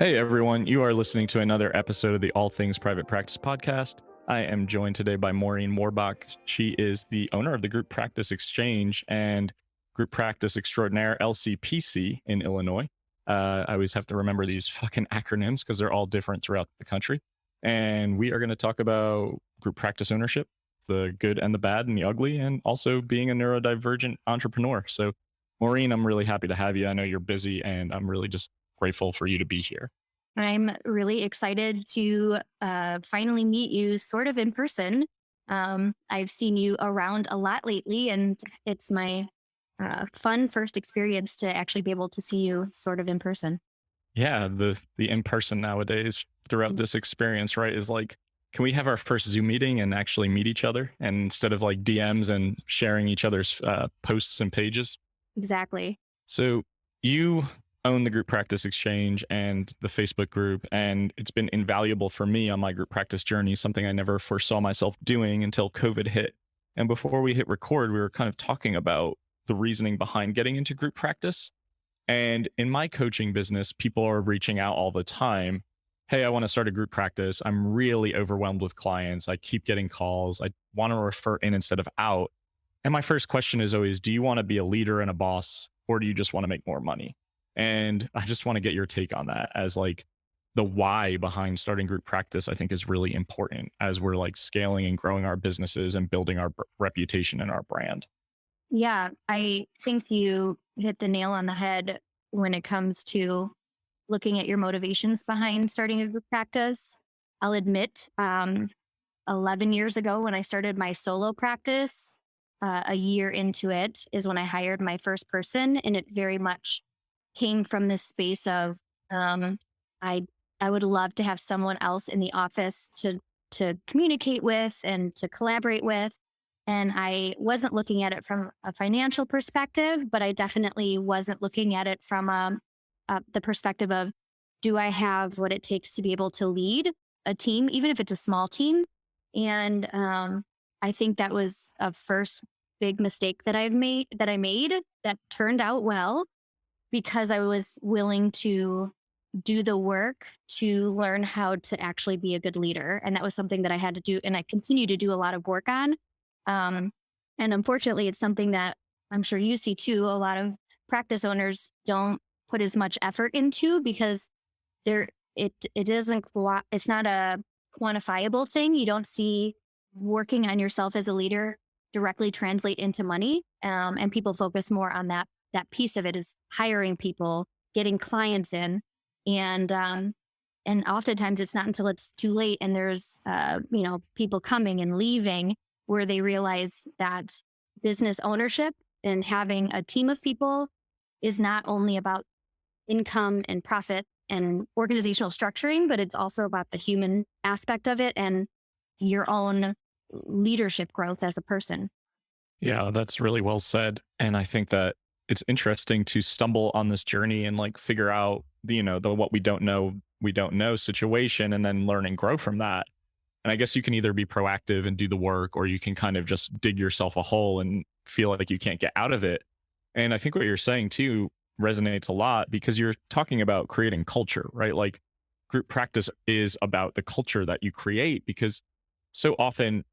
Hey everyone, you are listening to another episode of the All Things Private Practice podcast. I am joined today by Maureen Werrbach. She is the owner of the Group Practice Exchange and Group Practice Extraordinaire LCPC in Illinois. I always have to remember these fucking acronyms because they're all different throughout the country. And we are going to talk about group practice ownership, the good and the bad and the ugly, and also being a neurodivergent entrepreneur. So, Maureen, I'm really happy to have you. I know you're busy, and I'm really just grateful for you to be here. I'm really excited to finally meet you sort of in person. I've seen you around a lot lately, and it's my fun first experience to actually be able to see you sort of in person. Yeah, the in person nowadays throughout this experience, right, is like, can we have our first Zoom meeting and actually meet each other, and instead of like DMs and sharing each other's posts and pages? Exactly. So you own the Group Practice Exchange and the Facebook group, and it's been invaluable for me on my group practice journey, something I never foresaw myself doing until COVID hit. And before we hit record, we were kind of talking about the reasoning behind getting into group practice. And in my coaching business, people are reaching out all the time. Hey, I want to start a group practice. I'm really overwhelmed with clients. I keep getting calls. I want to refer in instead of out. And my first question is always, do you want to be a leader and a boss, or do you just want to make more money? And I just want to get your take on that, as like the why behind starting group practice, I think is really important as we're like scaling and growing our businesses and building our reputation and our brand. Yeah, I think you hit the nail on the head when it comes to looking at your motivations behind starting a group practice. I'll admit, 11 years ago when I started my solo practice, a year into it is when I hired my first person, and it very much came from this space of I I would love to have someone else in the office to communicate with and to collaborate with. And I wasn't looking at it from a financial perspective, but I definitely wasn't looking at it from the perspective of, do I have what it takes to be able to lead a team, even if it's a small team? And I think that was a first big mistake that I made that turned out well because I was willing to do the work to learn how to actually be a good leader. And that was something that I had to do. And I continue to do a lot of work on. Um, and unfortunately, it's something that I'm sure you see too. A lot of practice owners don't put as much effort into because there, it isn't, it's not a quantifiable thing. You don't see working on yourself as a leader directly translate into money. And people focus more on that piece of it is hiring people, getting clients in, and oftentimes it's not until it's too late and there's people coming and leaving where they realize that business ownership and having a team of people is not only about income and profit and organizational structuring, but it's also about the human aspect of it and your own leadership growth as a person. Yeah, that's really well said. And I think that it's interesting to stumble on this journey and like figure out the what we don't know situation, and then learn and grow from that. And I guess you can either be proactive and do the work, or you can kind of just dig yourself a hole and feel like you can't get out of it. And I think what you're saying too resonates a lot because you're talking about creating culture, right? Like group practice is about the culture that you create, because so often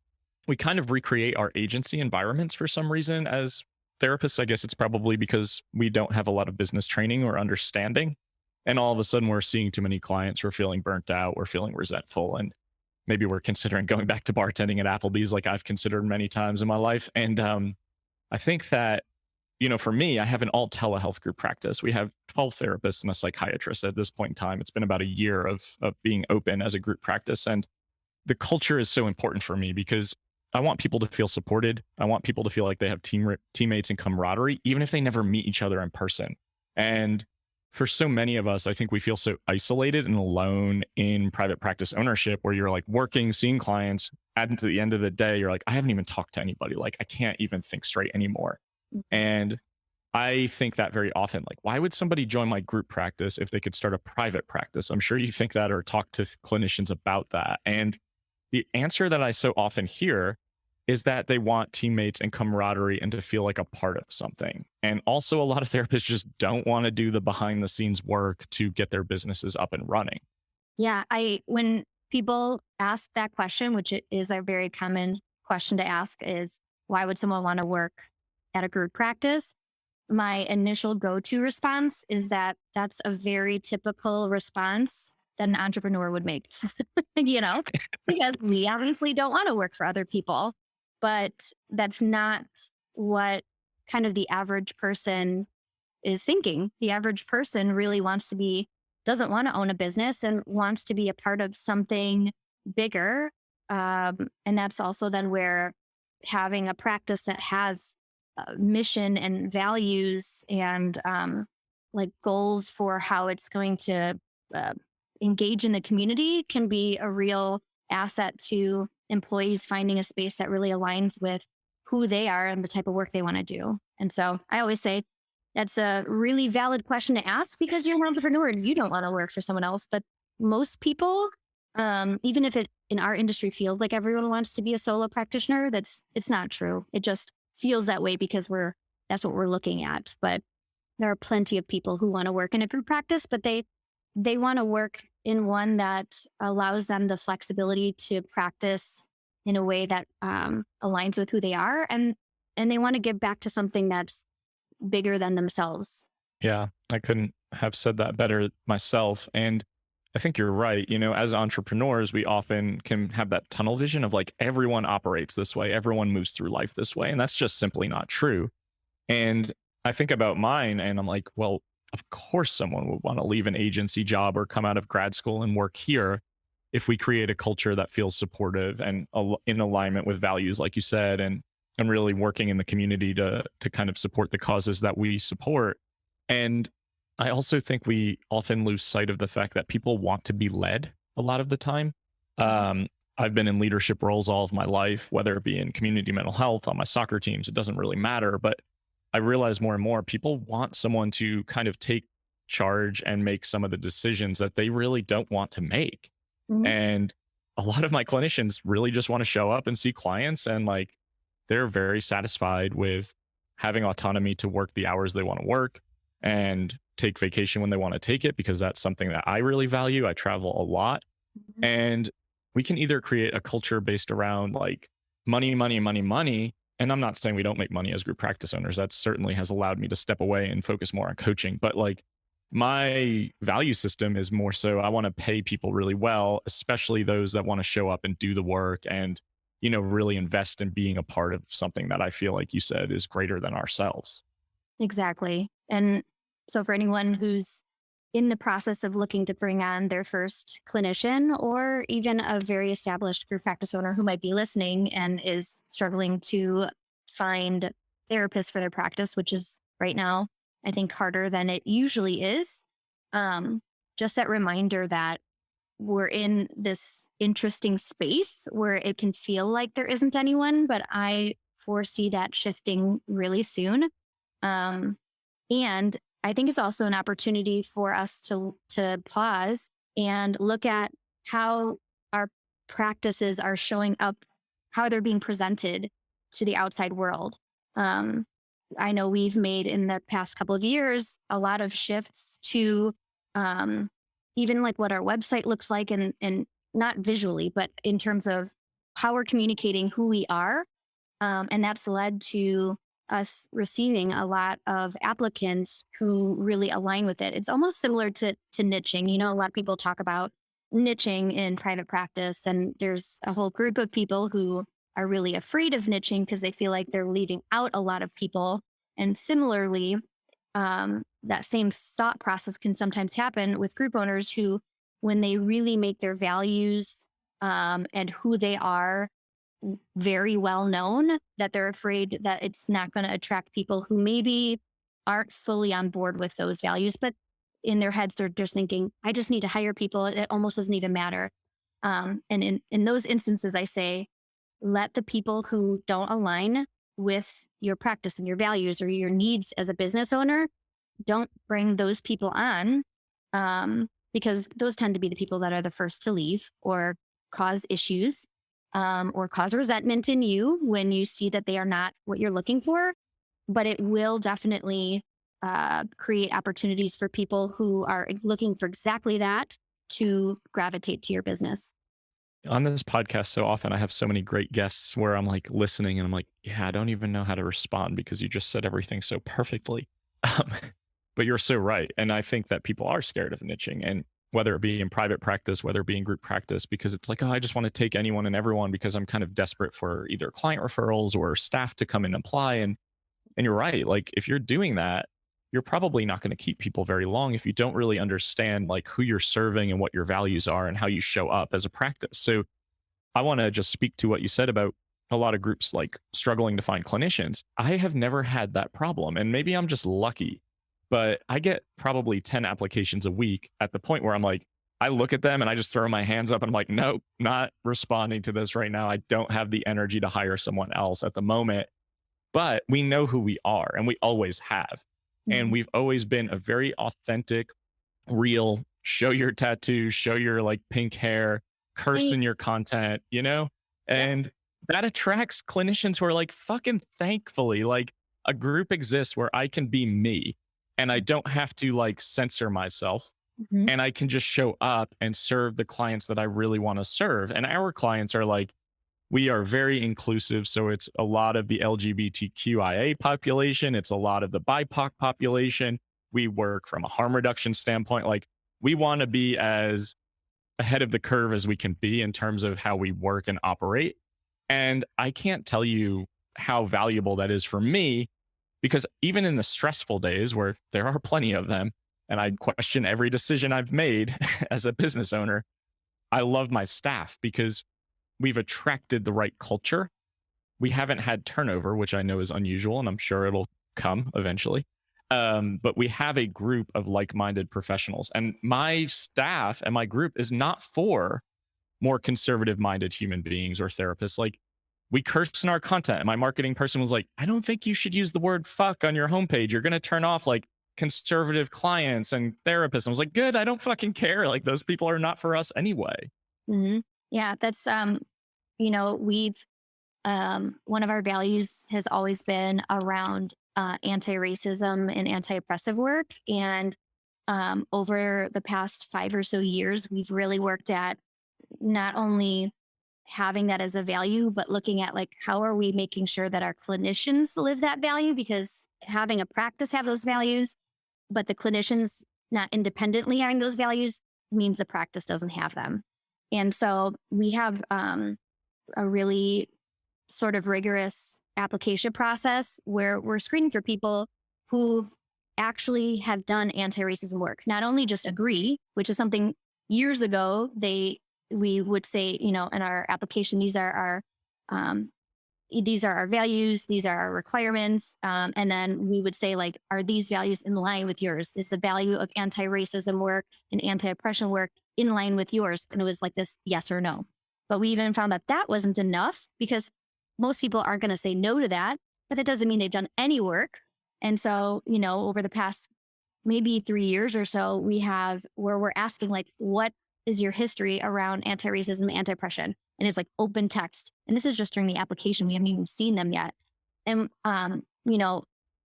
we kind of recreate our agency environments for some reason as therapists. I guess it's probably because we don't have a lot of business training or understanding. And all of a sudden we're seeing too many clients, we're feeling burnt out, we're feeling resentful. And maybe we're considering going back to bartending at Applebee's, like I've considered many times in my life. And I think that, for me, I have an all telehealth group practice. We have 12 therapists and a psychiatrist at this point in time. It's been about a year of being open as a group practice. And the culture is so important for me because I want people to feel supported. I want people to feel like they have teammates and camaraderie, even if they never meet each other in person. And for so many of us, I think we feel so isolated and alone in private practice ownership, where you're like working, seeing clients, and to the end of the day, you're like, I haven't even talked to anybody. Like, I can't even think straight anymore. And I think that very often, like, why would somebody join my group practice if they could start a private practice? I'm sure you think that or talk to clinicians about that. And the answer that I so often hear is that they want teammates and camaraderie and to feel like a part of something. And also, a lot of therapists just don't want to do the behind the scenes work to get their businesses up and running. Yeah, when people ask that question, which it is a very common question to ask, is why would someone want to work at a group practice? My initial go-to response is that that's a very typical response that an entrepreneur would make, you know, because we obviously don't want to work for other people, but that's not what kind of the average person is thinking. The average person really doesn't want to own a business and wants to be a part of something bigger. And that's also then where having a practice that has mission and values and like goals for how it's going to uh, engage in the community can be a real asset to employees finding a space that really aligns with who they are and the type of work they want to do. And so I always say that's a really valid question to ask because you're an entrepreneur and you don't want to work for someone else. But most people, even if it in our industry feels like everyone wants to be a solo practitioner, it's not true. It just feels that way because that's what we're looking at. But there are plenty of people who want to work in a group practice, but they want to work in one that allows them the flexibility to practice in a way that aligns with who they are, and they want to give back to something that's bigger than themselves. Yeah, I couldn't have said that better myself. And I think you're right. As entrepreneurs, we often can have that tunnel vision of like everyone operates this way, everyone moves through life this way. And that's just simply not true. And I think about mine and I'm like, well, of course someone would want to leave an agency job or come out of grad school and work here if we create a culture that feels supportive and in alignment with values, like you said, and really working in the community to kind of support the causes that we support. And I also think we often lose sight of the fact that people want to be led a lot of the time. Um, I've been in leadership roles all of my life, whether it be in community mental health, on my soccer teams, it doesn't really matter. But I realize more and more people want someone to kind of take charge and make some of the decisions that they really don't want to make. Mhm. And a lot of my clinicians really just want to show up and see clients and like they're very satisfied with having autonomy to work the hours they want to work and take vacation when they want to take it because that's something that I really value. I travel a lot. And we can either create a culture based around like money, money, money, money. And I'm not saying we don't make money as group practice owners. That certainly has allowed me to step away and focus more on coaching. But like my value system is more so I want to pay people really well, especially those that want to show up and do the work and, really invest in being a part of something that I feel like you said is greater than ourselves. Exactly. And so for anyone who's in the process of looking to bring on their first clinician or even a very established group practice owner who might be listening and is struggling to find therapists for their practice, which is right now, I think, harder than it usually is. Um, just that reminder that we're in this interesting space where it can feel like there isn't anyone, but I foresee that shifting really soon. Um, and I think it's also an opportunity for us to pause and look at how our practices are showing up, how they're being presented to the outside world. Um, I know we've made in the past couple of years a lot of shifts to um, even like what our website looks like, and not visually, but in terms of how we're communicating who we are. And that's led to us receiving a lot of applicants who really align with it. It's almost similar to niching. A lot of people talk about niching in private practice, and there's a whole group of people who are really afraid of niching because they feel like they're leaving out a lot of people. And similarly, that same thought process can sometimes happen with group owners who, when they really make their values and who they are very well known, that they're afraid that it's not going to attract people who maybe aren't fully on board with those values, but in their heads they're just thinking, I just need to hire people, it almost doesn't even matter. And in those instances I say, let the people who don't align with your practice and your values or your needs as a business owner, don't bring those people on, because those tend to be the people that are the first to leave or cause issues. or cause resentment in you when you see that they are not what you're looking for. But it will definitely create opportunities for people who are looking for exactly that to gravitate to your business. On this podcast, so often I have so many great guests where I'm like listening and I'm like, yeah, I don't even know how to respond because you just said everything so perfectly. Um, but you're so right. And I think that people are scared of niching, and whether it be in private practice, whether it be in group practice, because it's like, oh, I just want to take anyone and everyone because I'm kind of desperate for either client referrals or staff to come and apply. And you're right. Like if you're doing that, you're probably not going to keep people very long if you don't really understand like who you're serving and what your values are and how you show up as a practice. So I want to just speak to what you said about a lot of groups like struggling to find clinicians. I have never had that problem, and maybe I'm just lucky, but I get probably 10 applications a week at the point where I'm like, I look at them and I just throw my hands up and I'm like, nope, not responding to this right now. I don't have the energy to hire someone else at the moment. But we know who we are and we always have. And Mhm. we've always been a very authentic, real, show your tattoos, show your like pink hair, curse Right. in your content, you know? Yep. And that attracts clinicians who are like, fucking thankfully, like a group exists where I can be me and I don't have to like censor myself, Mhm. and I can just show up and serve the clients that I really want to serve. And our clients are like, we are very inclusive. So it's a lot of the LGBTQIA population, it's a lot of the BIPOC population. We work from a harm reduction standpoint. Like we want to be as ahead of the curve as we can be in terms of how we work and operate. And I can't tell you how valuable that is for me, because even in the stressful days where there are plenty of them, and I question every decision I've made as a business owner, I love my staff because we've attracted the right culture. We haven't had turnover, which I know is unusual, and I'm sure it'll come eventually. But we have a group of like-minded professionals, and my staff and my group is not for more conservative-minded human beings or therapists. Like we curse in our content, and my marketing person was like, "I don't think you should use the word fuck on your homepage. You're going to turn off like conservative clients and therapists." I was like, "Good, I don't fucking care. Like those people are not for us anyway." Mhm. Yeah, that's we've one of our values has always been around anti-racism and anti-oppressive work. And over the past 5 or so years, we've really worked at not only having that as a value, but looking at like how are we making sure that our clinicians live that value, because having a practice have those values, but the clinicians not independently having those values means the practice doesn't have them. And so we have a really sort of rigorous application process where we're screening for people who actually have done anti-racism work, not only just agree, which is something years ago we would say, in our application, um, these are our values, these are our requirements, and then we would say like, are these values in line with yours? Is the value of anti-racism work and anti-oppression work in line with yours? And it was like this yes or no. But we even found that that wasn't enough, because most people aren't going to say no to that, but that doesn't mean they've done any work. And so, over the past maybe 3 years or so, we have where we're asking, like, what is your history around anti racism, anti oppression? And it's like open text. And this is just during the application. We haven't even seen them yet. And,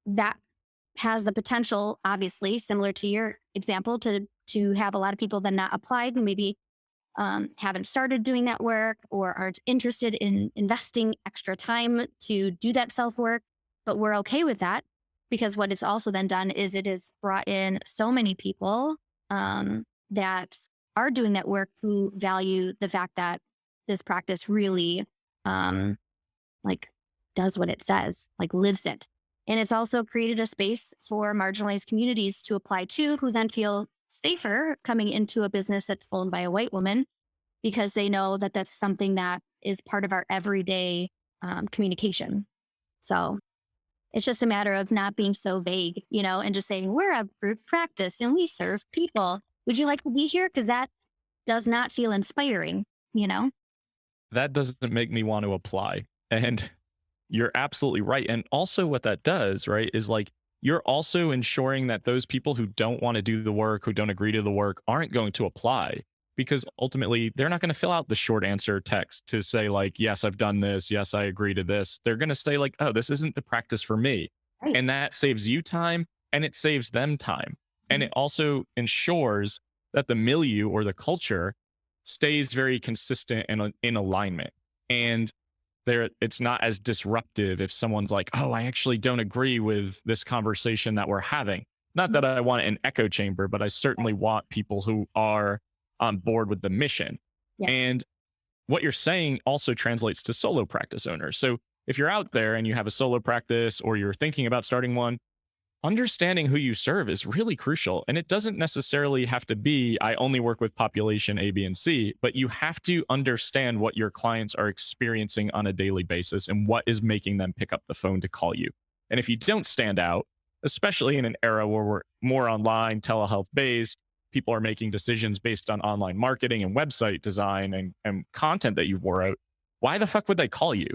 that has the potential, obviously, similar to your example, to have a lot of people that not applied and maybe haven't started doing that work or aren't interested in investing extra time to do that self work. But we're okay with that, because what it's also then done is it has brought in so many people that are doing that work who value the fact that this practice really um, like does what it says, like lives it. And it's also created a space for marginalized communities to apply to, who then feel safer coming into a business that's owned by a white woman, because they know that that's something that is part of our everyday communication. So it's just a matter of not being so vague, and just saying, we're a group practice and we serve people. Would you like to be here? Because that does not feel inspiring, you know? That doesn't make me want to apply. And you're absolutely right. And also, what that does, right, is like you're also ensuring that those people who don't want to do the work, who don't agree to the work, aren't going to apply. because ultimately they're not going to fill out the short answer text to say like, yes, I've done this. Yes, I agree to this. They're going to say like, oh, this isn't the practice for me. Right. And that saves you time and it saves them time. And Mhm. it also ensures that the milieu or the culture stays very consistent and in alignment. And there, it's not as disruptive if someone's like, oh, I actually don't agree with this conversation that we're having. Not Mhm. that I want an echo chamber, but I certainly want people who are on board with the mission. Yeah. And what you're saying also translates to solo practice owners. So if you're out there and you have a solo practice or you're thinking about starting one, understanding who you serve is really crucial. And it doesn't necessarily have to be, I only work with population A, B, and C, but you have to understand what your clients are experiencing on a daily basis and what is making them pick up the phone to call you. And if you don't stand out, especially in an era where we're more online, telehealth based, people are making decisions based on online marketing and website design and content that you wore out, why the fuck would they call you?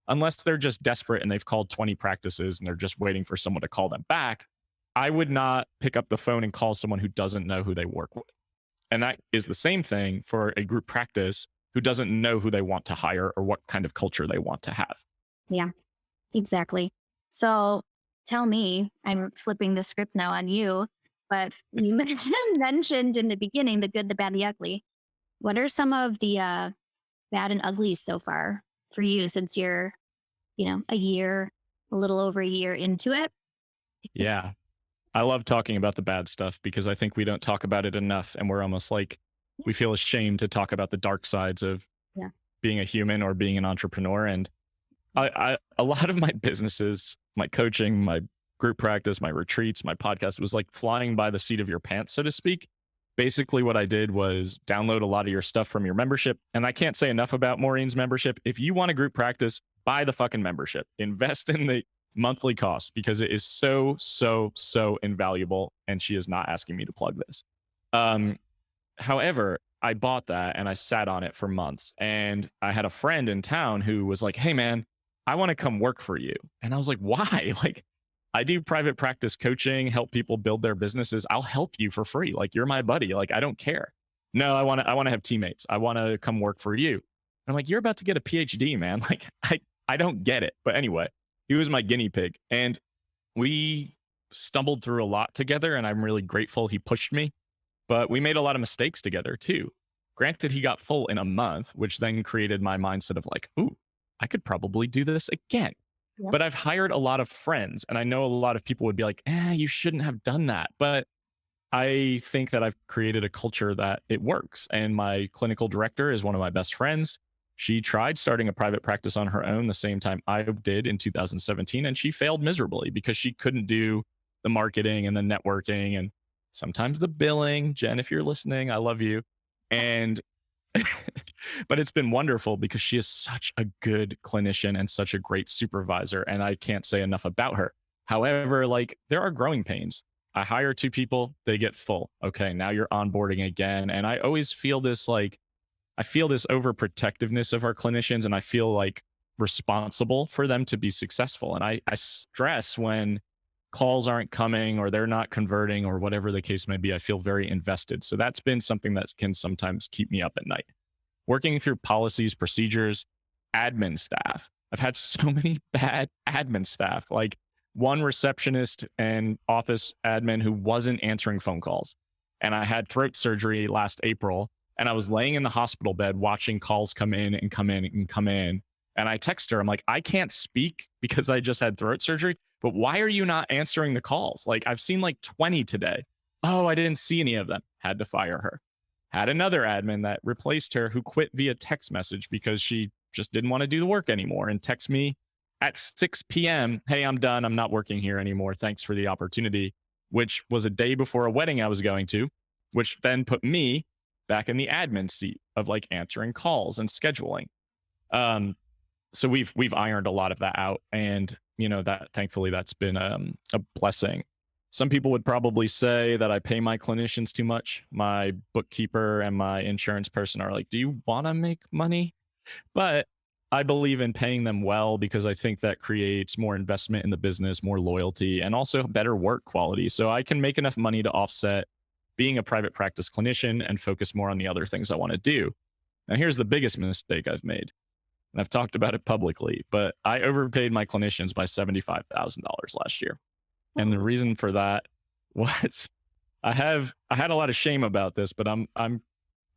Unless they're just desperate and they've called 20 practices and they're just waiting for someone to call them back, I would not pick up the phone and call someone who doesn't know who they work with. And that is the same thing for a group practice who doesn't know who they want to hire or what kind of culture they want to have. Yeah, exactly. So tell me, I'm flipping the script now on you, but you mentioned in the beginning the good, the bad, the ugly. What are some of the bad and ugly so far for you since you're, a little over a year into it? Yeah. I love talking about the bad stuff because I think we don't talk about it enough. And we're almost like, we feel ashamed to talk about the dark sides of Yeah. being a human or being an entrepreneur. And a lot of my businesses, my coaching, my group practice, my retreats, my podcast was like flying by the seat of your pants, so to speak. Basically, what I did was download a lot of your stuff from your membership. And I can't say enough about Maureen's membership. If you want a group practice, buy the fucking membership. Invest in the monthly cost because it is so, so, so invaluable. And she is not asking me to plug this. Um, However, I bought that and I sat on it for months. And I had a friend in town who was like, hey, man, I want to come work for you. And I was like, why? Like, I do private practice coaching, help people build their businesses. I'll help you for free. Like, you're my buddy. Like, I don't care. No, I want to have teammates. I want to come work for you. And I'm like, you're about to get a PhD, man. Like, I don't get it. But anyway, he was my guinea pig. And we stumbled through a lot together. And I'm really grateful he pushed me, but we made a lot of mistakes together too. Granted, he got full in a month, which then created my mindset of like, ooh, I could probably do this again. Yeah. But I've hired a lot of friends, and I know a lot of people would be like, you shouldn't have done that. But I think that I've created a culture that it works. And my clinical director is one of my best friends. She tried starting a private practice on her own the same time I did in 2017, and she failed miserably because she couldn't do the marketing and the networking and sometimes the billing. Jen, if you're listening, I love you. And but it's been wonderful because she is such a good clinician and such a great supervisor. And I can't say enough about her. However, like there are growing pains. I hire two people, they get full. Okay, now you're onboarding again. And I always feel this like, I feel this overprotectiveness of our clinicians, and I feel like responsible for them to be successful. And I stress when calls aren't coming or they're not converting or whatever the case may be. I feel very invested. So that's been something that can sometimes keep me up at night. Working through policies, procedures, admin staff. I've had so many bad admin staff, like one receptionist and office admin who wasn't answering phone calls. And I had throat surgery last April, and I was laying in the hospital bed watching calls come in and come in and come in. And I text her, I'm like, I can't speak because I just had throat surgery, but why are you not answering the calls? Like, I've seen like 20 today. Oh, I didn't see any of them. Had to fire her. Had another admin that replaced her who quit via text message because she just didn't want to do the work anymore and text me at 6 p.m. Hey, I'm done. I'm not working here anymore. Thanks for the opportunity, which was a day before a wedding I was going to, which then put me back in the admin seat of like answering calls and scheduling. So we've ironed a lot of that out, and that thankfully that's been a blessing. Some people would probably say that I pay my clinicians too much. My bookkeeper and my insurance person are like, do you want to make money? But I believe in paying them well because I think that creates more investment in the business, more loyalty, and also better work quality. So I can make enough money to offset being a private practice clinician and focus more on the other things I want to do. Now, here's the biggest mistake I've made. And I've talked about it publicly, but I overpaid my clinicians by $75,000 last year. And the reason for that was I had a lot of shame about this, but I'm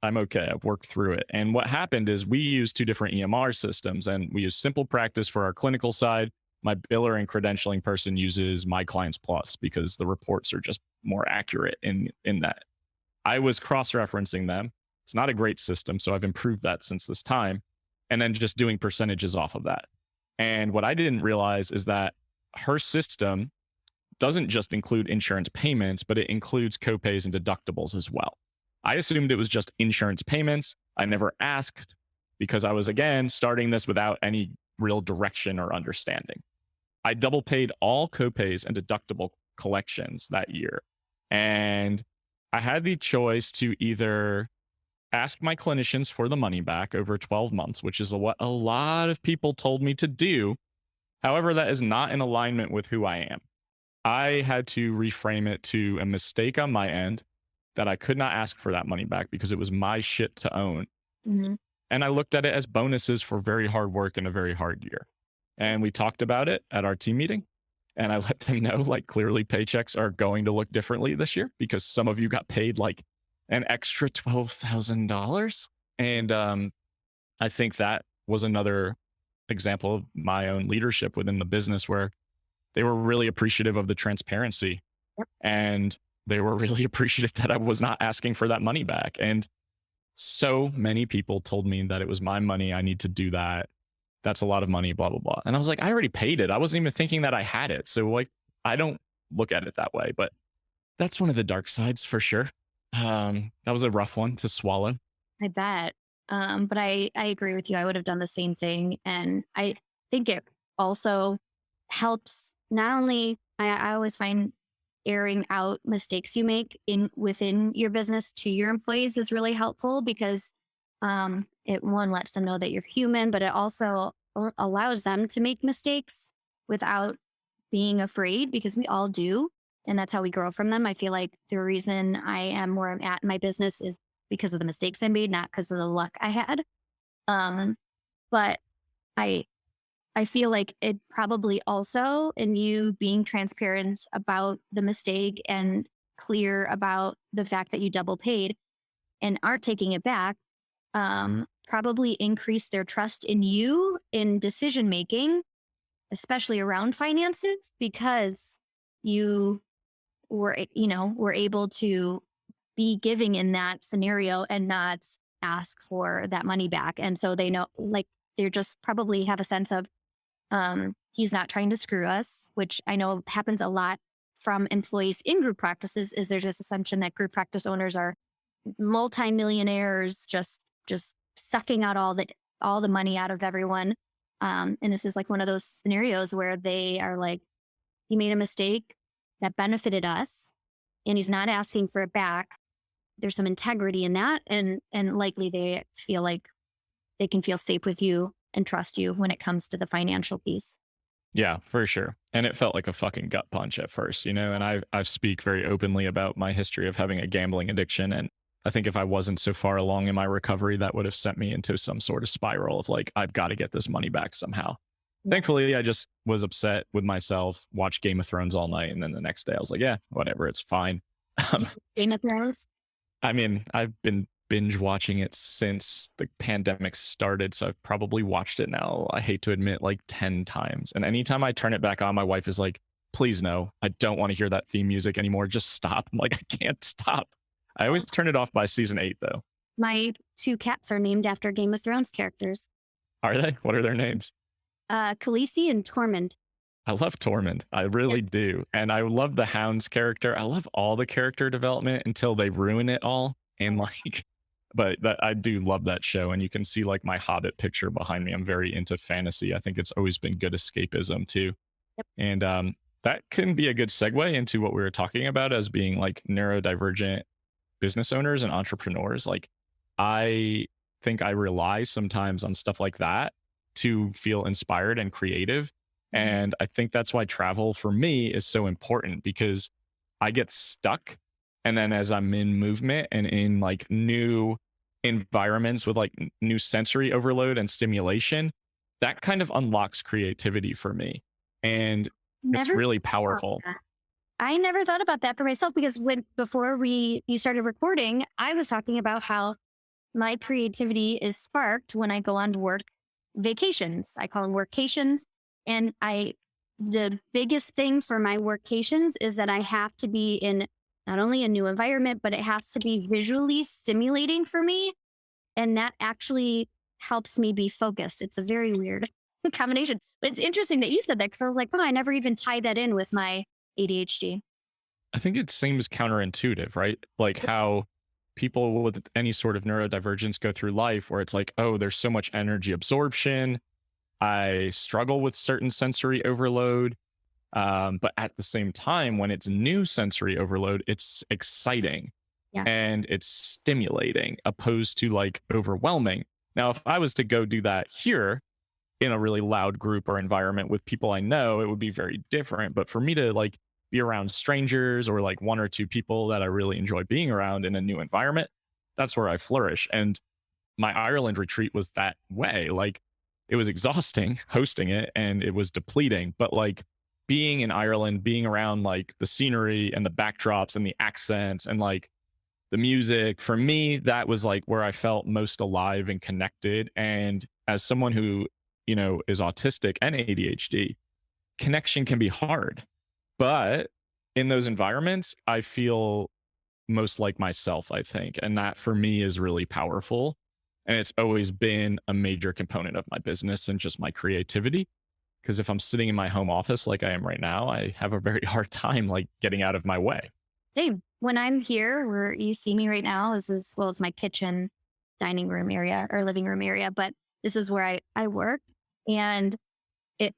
okay. I've worked through it. And what happened is we use two different EMR systems, and we use Simple Practice for our clinical side. My biller and credentialing person uses My Clients Plus because the reports are just more accurate in that. I was cross-referencing them. It's not a great system, so I've improved that since this time, and then just doing percentages off of that. And what I didn't realize is that her system doesn't just include insurance payments, but it includes copays and deductibles as well. I assumed it was just insurance payments. I never asked because I was, again, starting this without any real direction or understanding. I double paid all copays and deductible collections that year. And I had the choice to either ask my clinicians for the money back over 12 months, which is what a lot of people told me to do. However, that is not in alignment with who I am. I had to reframe it to a mistake on my end that I could not ask for that money back because it was my shit to own. Mhm. And I looked at it as bonuses for very hard work in a very hard year. And we talked about it at our team meeting. And I let them know, like, clearly paychecks are going to look differently this year because some of you got paid like an extra $12,000. And I think that was another example of my own leadership within the business where they were really appreciative of the transparency. Yep. And they were really appreciative that I was not asking for that money back. And so many people told me that it was my money. I need to do that. That's a lot of money, blah, blah, blah. And I was like, I already paid it. I wasn't even thinking that I had it. So, like, I don't look at it that way, but that's one of the dark sides for sure. That was a rough one to swallow. I bet. But I agree with you. I would have done the same thing. And I think it also helps not only, I always find airing out mistakes you make within your business to your employees is really helpful because it one lets them know that you're human, but it also allows them to make mistakes without being afraid because we all do. And that's how we grow from them. I feel like the reason I am where I'm at in my business is because of the mistakes I made, not because of the luck I had. But I I feel like it probably also, in you being transparent about the mistake and clear about the fact that you double paid and aren't taking it back, probably increase their trust in you in decision making, especially around finances, because you were able to be giving in that scenario and not ask for that money back. And so they know, like, they're just probably have a sense of, he's not trying to screw us, which I know happens a lot from employees in group practices. Is there's this assumption that group practice owners are multimillionaires, just sucking out all the money out of everyone. And this is like one of those scenarios where they are like, he made a mistake that benefited us and he's not asking for it back. There's some integrity in that. And likely they feel like they can feel safe with you and trust you when it comes to the financial piece. Yeah, for sure. And it felt like a fucking gut punch at first, and I speak very openly about my history of having a gambling addiction. And I think if I wasn't so far along in my recovery, that would have sent me into some sort of spiral of like, I've got to get this money back somehow. Yeah. Thankfully, I just was upset with myself, watched Game of Thrones all night. And then the next day I was like, yeah, whatever, it's fine. Game of Thrones? I mean, I've been binge watching it since the pandemic started. So I've probably watched it now, I hate to admit, like 10 times. And anytime I turn it back on, my wife is like, please no, I don't want to hear that theme music anymore. Just stop. I'm like, I can't stop. I always turn it off by season 8 though. My 2 cats are named after Game of Thrones characters. Are they? What are their names? Khaleesi and Tormund. I love Tormund. I really do. And I love the Hound's character. I love all the character development until they ruin it all. And like, but I do love that show. And you can see like my Hobbit picture behind me. I'm very into fantasy. I think it's always been good escapism too. Yep. And that can be a good segue into what we were talking about as being like neurodivergent business owners and entrepreneurs. Like, I think I rely sometimes on stuff like that to feel inspired and creative. And I think that's why travel for me is so important, because I get stuck And then as I'm in movement and in like new environments with like new sensory overload and stimulation, that kind of unlocks creativity for me. And it's Never really thought about powerful. that. I never thought about that for myself because when before we you started recording, I was talking about how my creativity is sparked when I go on work vacations. I call them workations. And the biggest thing for my workations is that I have to be in not only a new environment, but it has to be visually stimulating for me. And that actually helps me be focused. It's a very weird combination. But it's interesting that you said that because I was like, oh, I never even tied that in with my ADHD. I think it seems counterintuitive, right? Like how people with any sort of neurodivergence go through life where it's like, oh, there's so much energy absorption. I struggle with certain sensory overload. But at the same time, when it's new sensory overload, it's exciting Yeah. and it's stimulating opposed to like overwhelming. Now, if I was to go do that here in a really loud group or environment with people I know, it would be very different. But for me to like be around strangers or like one or two people that I really enjoy being around in a new environment, that's where I flourish. And my Ireland retreat was that way. Like it was exhausting hosting it and it was depleting, but like being in Ireland, being around like the scenery and the backdrops and the accents and like the music, for me, that was like where I felt most alive and connected. And as someone who, is autistic and ADHD, connection can be hard. But in those environments, I feel most like myself, I think. And that for me is really powerful. And it's always been a major component of my business and just my creativity. Because if I'm sitting in my home office like I am right now, I have a very hard time like getting out of my way. Same. When I'm here, where you see me right now, this is, well, it's my kitchen, dining room area or living room area, but this is where I work. And it,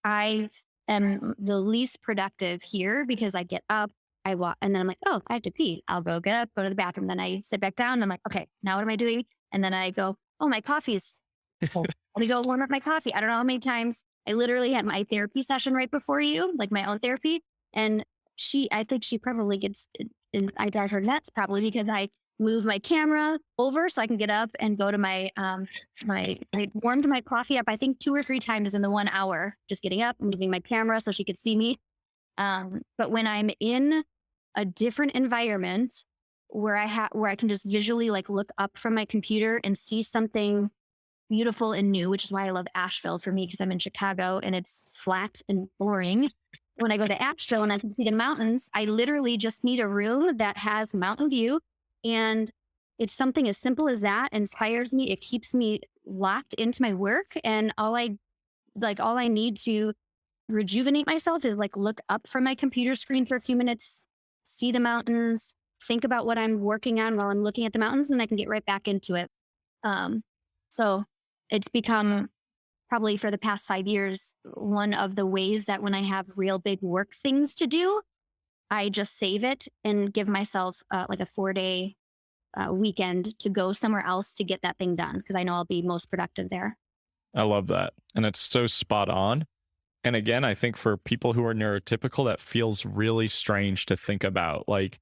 I am the least productive here because I get up, I walk, and then I'm like, oh, I have to pee. I'll go get up, go to the bathroom. Then I sit back down and I'm like, okay, now what am I doing? And then I go, oh, my coffee's cold. Let me go warm up my coffee. I don't know how many times I literally had my therapy session right before you, like my own therapy. And I think she probably gets, and I drive her nuts probably because I move my camera over so I can get up and go to I warmed my coffee up, I think 2 or 3 times in the 1 hour, just getting up, moving my camera so she could see me. But when I'm in a different environment where I can just visually like look up from my computer and see something beautiful and new, which is why I love Asheville for me because I'm in Chicago and it's flat and boring. When I go to Asheville and I can see the mountains, I literally just need a room that has mountain view. And it's something as simple as that inspires me. It keeps me locked into my work. And all I need to rejuvenate myself is like look up from my computer screen for a few minutes, see the mountains, think about what I'm working on while I'm looking at the mountains, and I can get right back into it. So it's become probably for the past 5 years, one of the ways that when I have real big work things to do, I just save it and give myself like a 4-day weekend to go somewhere else to get that thing done because I know I'll be most productive there. I love that. And it's so spot on. And again, I think for people who are neurotypical, that feels really strange to think about. Like,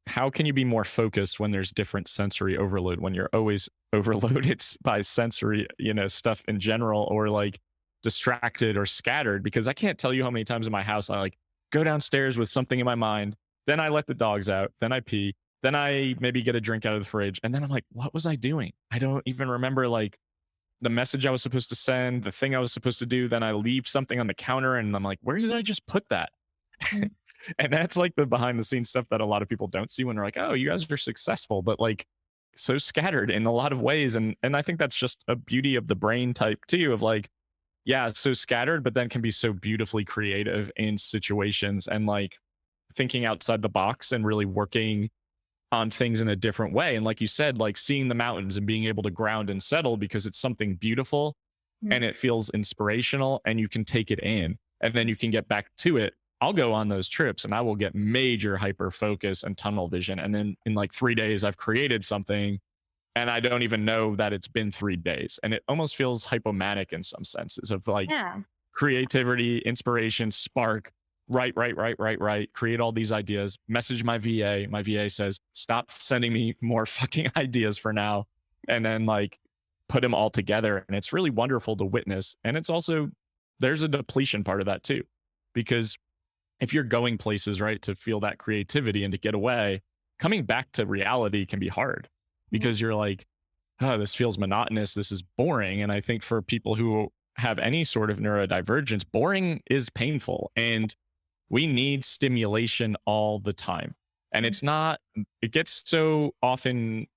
how can you be more focused when there's different sensory overload, when you're always overloaded by sensory, stuff in general, or like distracted or scattered? Because I can't tell you how many times in my house I like go downstairs with something in my mind, then I let the dogs out, then I pee, then I maybe get a drink out of the fridge, and then I'm like, what was I doing? I don't even remember like the message I was supposed to send, the thing I was supposed to do. Then I leave something on the counter and I'm like, where did I just put that? Mm. And that's like the behind the scenes stuff that a lot of people don't see when they're like, oh, you guys are successful, but like so scattered in a lot of ways. And I think that's just a beauty of the brain type too, of like, yeah, it's so scattered, but then can be so beautifully creative in situations and like thinking outside the box and really working on things in a different way. And like you said, like seeing the mountains and being able to ground and settle because it's something beautiful Mm. and it feels inspirational and you can take it in and then you can get back to it. I'll go on those trips and I will get major hyper focus and tunnel vision. And then in like 3 days, I've created something and I don't even know that it's been 3 days. And it almost feels hypomanic in some senses of like Yeah. creativity, inspiration, spark, write, create all these ideas, message my VA. My VA says, stop sending me more fucking ideas for now. And then like put them all together. And it's really wonderful to witness. And it's also, there's a depletion part of that too, because if you're going places, right, to feel that creativity and to get away, coming back to reality can be hard because you're like, oh, this feels monotonous. This is boring. And I think for people who have any sort of neurodivergence, boring is painful. And we need stimulation all the time. And it's not, it gets so often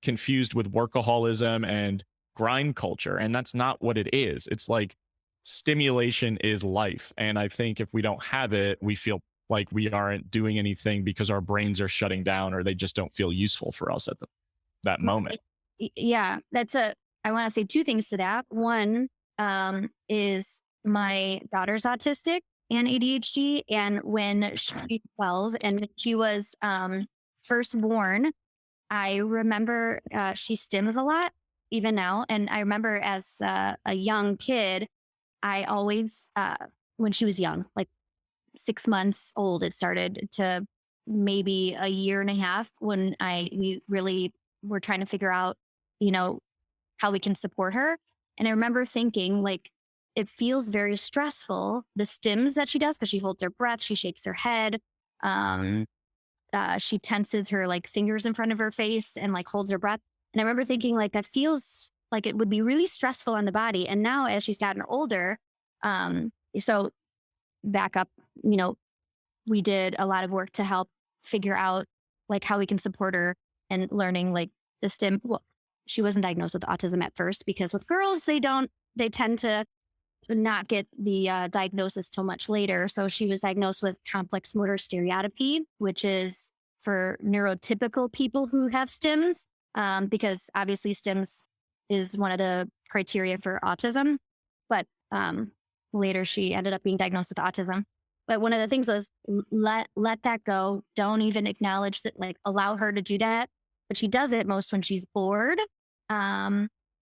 confused with workaholism and grind culture. And that's not what it is. It's like stimulation is life. And I think if we don't have it, we feel like we aren't doing anything because our brains are shutting down or they just don't feel useful for us at that moment. Yeah, I want to say two things to that. One, is my daughter's autistic and ADHD. And when she's 12 and when she was, first born, I remember, she stims a lot even now. And I remember as a young kid, I always, when she was young, like 6 months old, it started to maybe a year and a half when we really were trying to figure out, you know, how we can support her. And I remember thinking, like, it feels very stressful, the stims that she does, because she holds her breath, she shakes her head, um, she tenses her like fingers in front of her face and like holds her breath. And I remember thinking, like, that feels like it would be really stressful on the body. And now, as she's gotten older, so back up, you know, we did a lot of work to help figure out like how we can support her and learning like the stim. Well, she wasn't diagnosed with autism at first because with girls, they tend to not get the diagnosis till much later. So she was diagnosed with complex motor stereotypy, which is for neurotypical people who have stims, because obviously stims is one of the criteria for autism. But later she ended up being diagnosed with autism. But one of the things was let that go. Don't even acknowledge that, like allow her to do that. But she does it most when she's bored,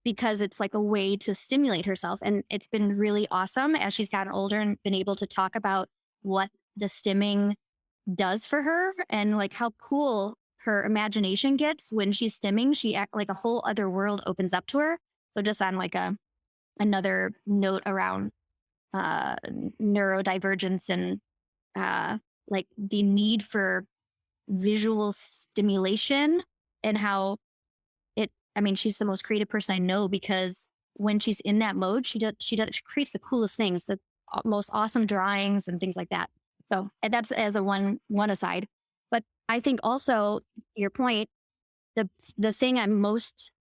because it's like a way to stimulate herself. And it's been really awesome as she's gotten older and been able to talk about what the stimming does for her and like how cool her imagination gets when she's stimming. She act like a whole other world opens up to her. So just on like another note around neurodivergence and like the need for visual stimulation and how I mean, she's the most creative person I know because when she's in that mode, she creates the coolest things, the most awesome drawings and things like that. So and that's as a one aside. But I think also your point, the thing I'm most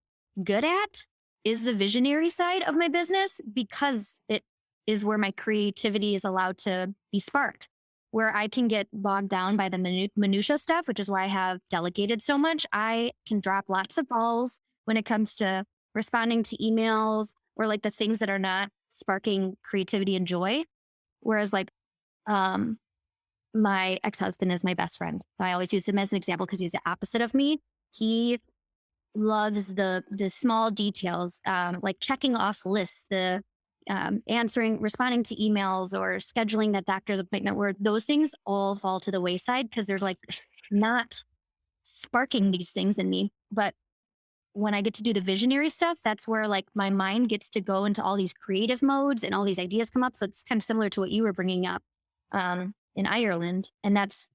good at is the visionary side of my business because it is where my creativity is allowed to be sparked. Where I can get bogged down by the minutia stuff, which is why I have delegated so much. I can drop lots of balls when it comes to responding to emails or like the things that are not sparking creativity and joy. Whereas like my ex-husband is my best friend. So I always use him as an example because he's the opposite of me. He loves the small details, like checking off lists, the responding to emails or scheduling that doctor's appointment, where those things all fall to the wayside because they're like not sparking these things in me. But when I get to do the visionary stuff, that's where like my mind gets to go into all these creative modes and all these ideas come up. So it's kind of similar to what you were bringing up in Ireland. And that's,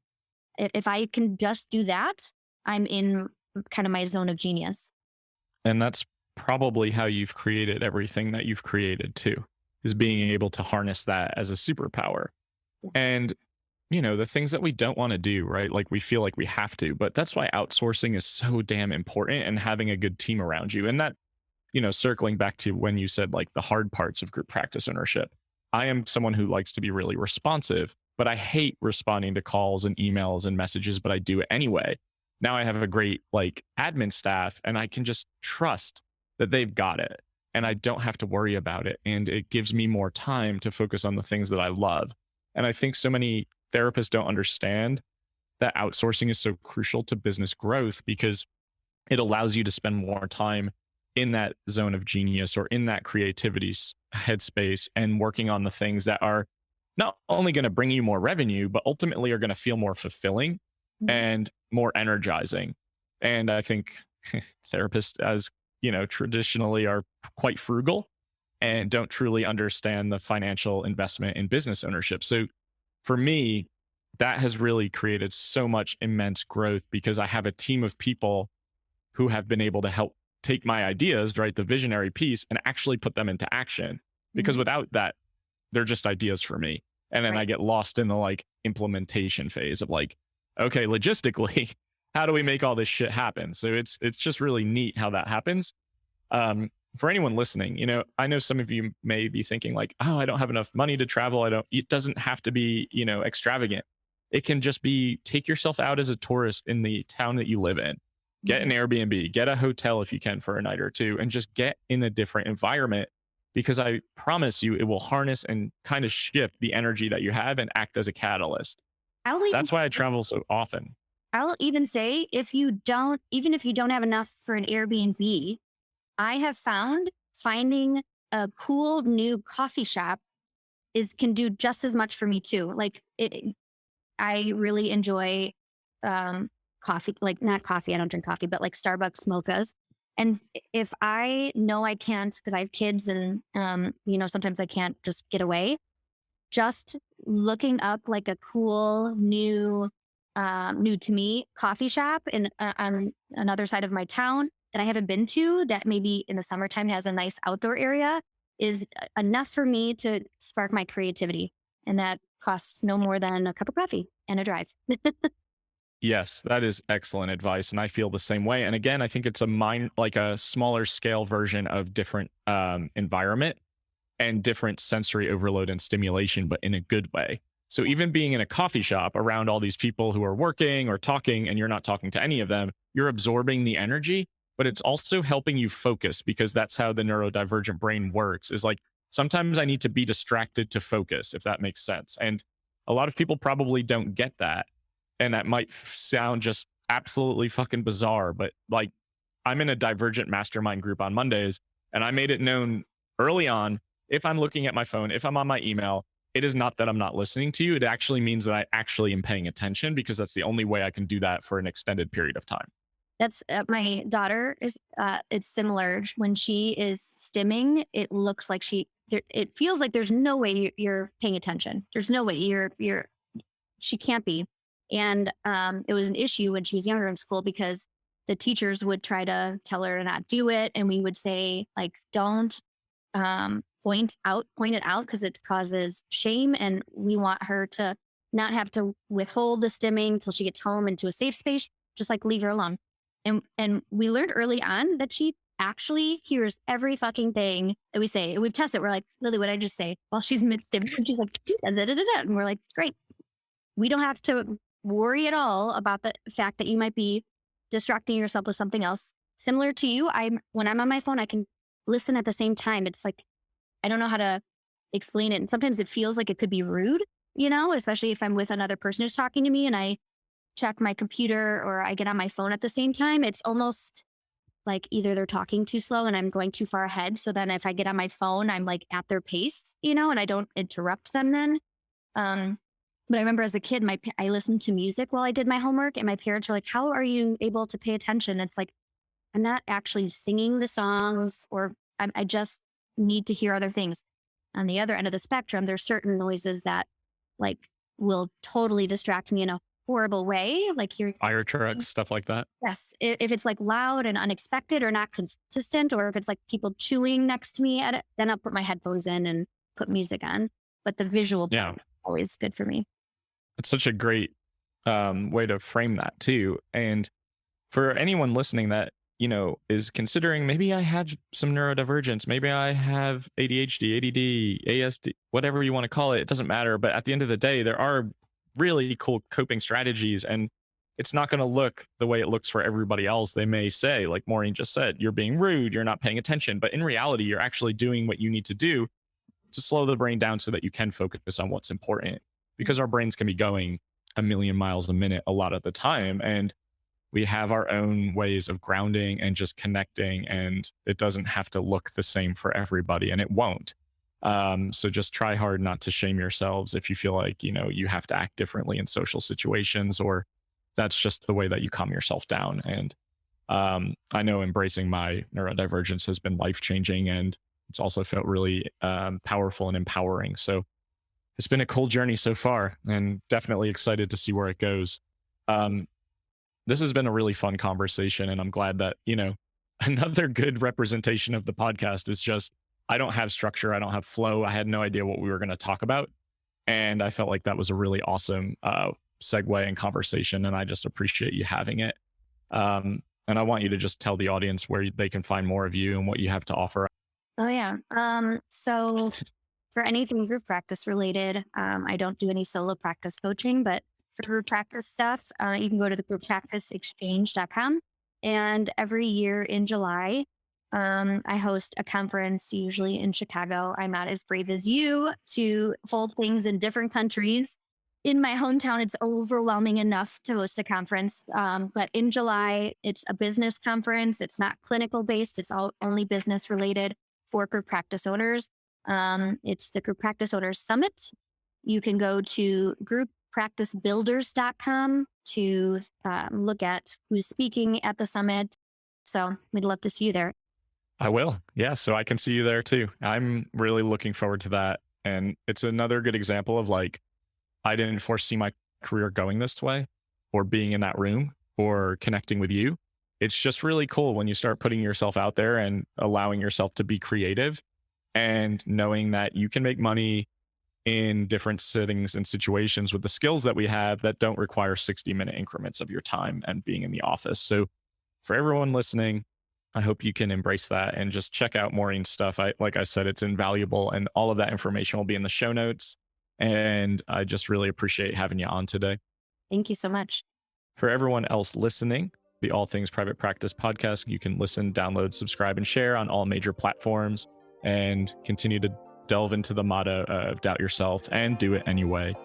if I can just do that, I'm in kind of my zone of genius. And that's probably how you've created everything that you've created too, is being able to harness that as a superpower. And the things that we don't want to do, right? Like we feel like we have to, but that's why outsourcing is so damn important and having a good team around you. And that, circling back to when you said like the hard parts of group practice ownership, I am someone who likes to be really responsive, but I hate responding to calls and emails and messages, but I do it anyway. Now I have a great like admin staff and I can just trust that they've got it and I don't have to worry about it. And it gives me more time to focus on the things that I love. And I think so many therapists don't understand that outsourcing is so crucial to business growth because it allows you to spend more time in that zone of genius or in that creativity headspace and working on the things that are not only going to bring you more revenue, but ultimately are going to feel more fulfilling Mhm. and more energizing. And I think therapists, as traditionally are quite frugal and don't truly understand the financial investment in business ownership. So for me, that has really created so much immense growth because I have a team of people who have been able to help take my ideas, right, the visionary piece, and actually put them into action. Because Mhm. without that, they're just ideas for me. And then Right. I get lost in the like implementation phase of like, okay, logistically, how do we make all this shit happen? So it's just really neat how that happens. For anyone listening, I know some of you may be thinking like, oh, I don't have enough money to travel. It doesn't have to be, extravagant. It can just be take yourself out as a tourist in the town that you live in, get an Mhm. Airbnb, get a hotel if you can for a night or two, and just get in a different environment because I promise you it will harness and kind of shift the energy that you have and act as a catalyst. I'll even That's why I travel so often. I'll even say even if you don't have enough for an Airbnb, I have found finding a cool new coffee shop is can do just as much for me too. I really enjoy um, coffee, like not coffee. I don't drink coffee, but like Starbucks mochas. And if I know I can't because I have kids and sometimes I can't just get away, just looking up like a cool new to me coffee shop on another side of my town that I haven't been to that maybe in the summertime has a nice outdoor area is enough for me to spark my creativity. And that costs no more than a cup of coffee and a drive. Yes, that is excellent advice, and I feel the same way. And again, I think it's like a smaller scale version of different environment and different sensory overload and stimulation, but in a good way. So even being in a coffee shop around all these people who are working or talking, and you're not talking to any of them, you're absorbing the energy, but it's also helping you focus because that's how the neurodivergent brain works. Is like sometimes I need to be distracted to focus, if that makes sense. And a lot of people probably don't get that and that might sound just absolutely fucking bizarre, but like I'm in a Divergent mastermind group on Mondays, and I made it known early on if I'm looking at my phone, if I'm on my email, it is not that I'm not listening to you. It actually means that I actually am paying attention because that's the only way I can do that for an extended period of time. That's my daughter is it's similar when she is stimming. It looks like it feels like there's no way you're paying attention. There's no way you're she can't be. And it was an issue when she was younger in school because the teachers would try to tell her to not do it. And we would say, like, don't point it out because it causes shame. And we want her to not have to withhold the stimming till she gets home into a safe space, just like leave her alone. And we learned early on that she actually hears every fucking thing that we say. And we've tested. We're like, Lily, what did I just say? While she's mid stimming, and she's like, da, da, da, da, da. And we're like, great. We don't have to worry at all about the fact that you might be distracting yourself with something else. Similar to you, when I'm on my phone, I can listen at the same time. It's like I don't know how to explain it. And sometimes it feels like it could be rude, especially if I'm with another person who's talking to me and I check my computer or I get on my phone at the same time. It's almost like either they're talking too slow and I'm going too far ahead. So then if I get on my phone, I'm like at their pace, and I don't interrupt them then. Um, but I remember as a kid, I listened to music while I did my homework, and my parents were like, "How are you able to pay attention?" It's like I'm not actually singing the songs, or I just need to hear other things. On the other end of the spectrum, there's certain noises that like will totally distract me in a horrible way. Like you're Fire trucks, stuff like that. yes, if it's like loud and unexpected or not consistent, or if it's like people chewing next to me at it, then I'll put my headphones in and put music on. But the visual Yeah, part is always good for me. it's such a great way to frame that too. And for anyone listening that is considering maybe I have some neurodivergence, maybe I have ADHD, ADD, ASD, whatever you want to call it, it doesn't matter. But at the end of the day, there are really cool coping strategies, and it's not going to look the way it looks for everybody else. They may say, like Maureen just said, you're being rude, you're not paying attention, but in reality, you're actually doing what you need to do to slow the brain down so that you can focus on what's important, because our brains can be going a million miles a minute a lot of the time, and we have our own ways of grounding and just connecting, and it doesn't have to look the same for everybody, and it won't. So just try hard not to shame yourselves if you feel like, you have to act differently in social situations, or that's just the way that you calm yourself down. And I know embracing my neurodivergence has been life changing, and it's also felt really powerful and empowering. So it's been a cool journey so far, and definitely excited to see where it goes. Um, this has been a really fun conversation, and I'm glad that, another good representation of the podcast is just I don't have structure, I don't have flow. I had no idea what we were going to talk about. And I felt like that was a really awesome segue and conversation. And I just appreciate you having it. And I want you to just tell the audience where they can find more of you and what you have to offer. Oh yeah. So for anything group practice related, I don't do any solo practice coaching, but for group practice stuff, you can go to the grouppracticeexchange.com. And every year in July, I host a conference, usually in Chicago. I'm not as brave as you to hold things in different countries. In my hometown, it's overwhelming enough to host a conference. But in July, it's a business conference. It's not clinical based, it's all only business related for group practice owners. It's the Group Practice Owners Summit. You can go to grouppracticebuilders.com to look at who's speaking at the summit. So we'd love to see you there. I will. Yeah. So I can see you there too. I'm really looking forward to that. And it's another good example of like, I didn't foresee my career going this way, or being in that room, or connecting with you. It's just really cool when you start putting yourself out there and allowing yourself to be creative, and knowing that you can make money in different settings and situations with the skills that we have that don't require 60-minute increments of your time and being in the office. So for everyone listening, I hope you can embrace that and just check out Maureen's stuff. Like I said, it's invaluable, and all of that information will be in the show notes. And I just really appreciate having you on today. Thank you so much. For everyone else listening, the All Things Private Practice podcast, you can listen, download, subscribe, and share on all major platforms, and continue to delve into the motto of doubt yourself and do it anyway.